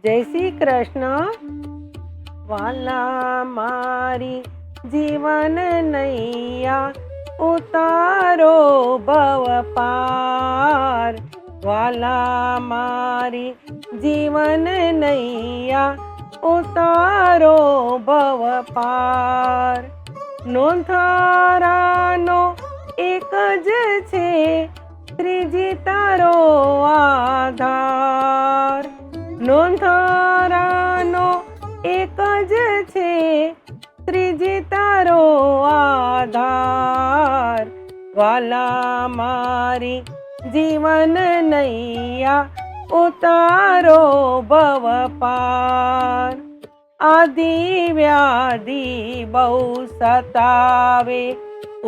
જય શ્રી કૃષ્ણ. વાલા મારી જીવન નૈયા ઉતારો ભવ પાર. વાલા મારી જીવન નૈયા ઉતારો ભવ પાર. નોંધારાનો એક જ છે ત્રીજી તારો આધાર. નોંધારાનો એક જ છે ત્રીજી તારો આધાર. વાલા મારી જીવન નૈયા ઉતારો ભવ પાર. આદિ વ્યાધિ બહુ સતાવે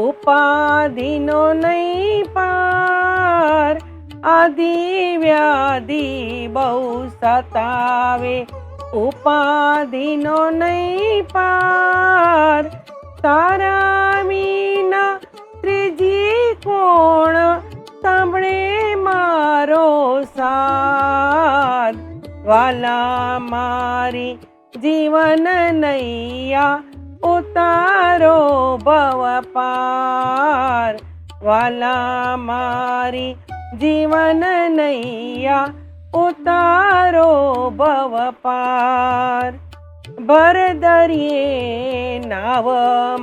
ઉપાધિનો નહીં પાર. આદિ વ્યાધિ બહુ સતાવે ઉપાધિનો નહીં પાર. તારા વિના ત્રીજી કોણ સાંભળે મારો સાદ. વાલા મારી જીવન નૈયા ઉતારો ભવ પાર. વાલા મારી જીવન નૈયા ઉતારો ભવ પાર. ભરદરિયે નાવ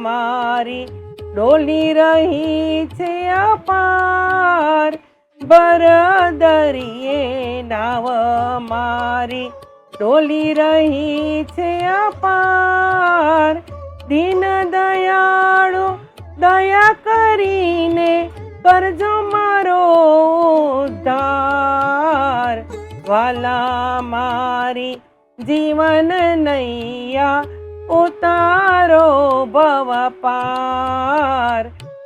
મારી ડોલી રહી છે અપાર. ભરદરિયે નાવ મારી ડોલી રહી છે અપાર. દીન દયાળુ દયા કરીને કરજો મારો ઉદ્ધાર. વાલા મારી જીવન નૈયા ઉતારો ભવ પાર.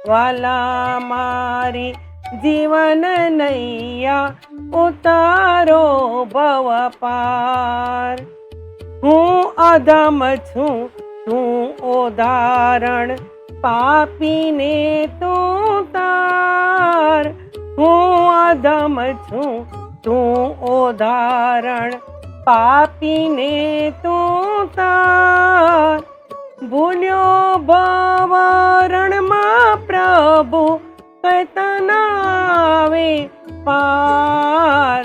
વાલા મારી જીવન નૈયા ઉતારો ભવ પાર. હું અધમ છું તું ઉદાહરણ પાપીને તું તાર. હું અધમ છું તું ઉદાહરણ પાપીને તું તાર. ભૂલ્યો ભવરણમાં પ્રભુ કહેતા ના આવે પાર.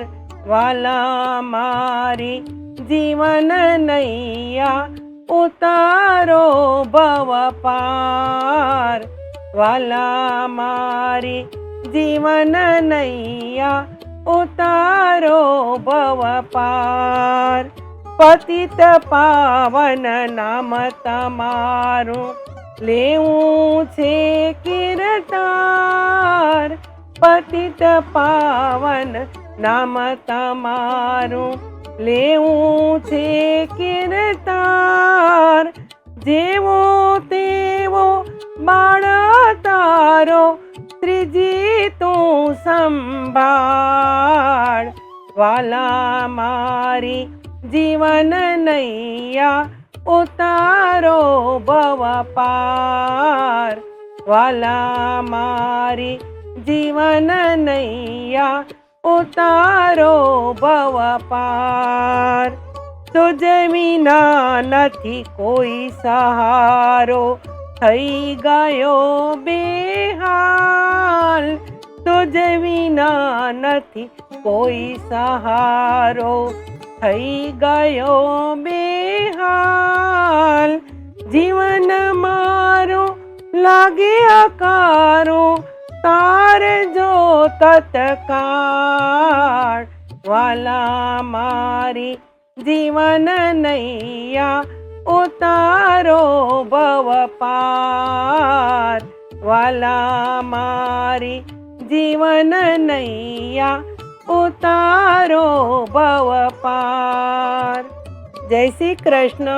વાલા મારી જીવન નૈયા ઉતારો ભવ પાર. વાલા મારી જીવન નૈયા ઉતારો ભવ પાર. પતિત પાવન નામ તમારું લેવું છે કીર્તાર. પતિત પાવન નામ તમારું લેવું છે કીર્તાર. જેવો તેવો બાળ તારો ત્રીજી તું સંભાળ. વાલા મારી જીવન નૈયા ઉતારો ભવ પાર. વાલા મારી જીવન નૈયા ઉતારો ભવ પાર. તુજ વિના નથી કોઈ સહારો થઈ ગયો બેહાલ. તુજ વિના નથી કોઈ સહારો થઈ ગયો બેહાલ. જીવન મારો લાગે અકારો તારે જો તત્કાળ. વાલા મારી જીવન નૈયા ઉતારો ભવ પાર. વાલા મારી જીવન નૈયા ઉતારો ભવ પાર. જય શ્રી કૃષ્ણ.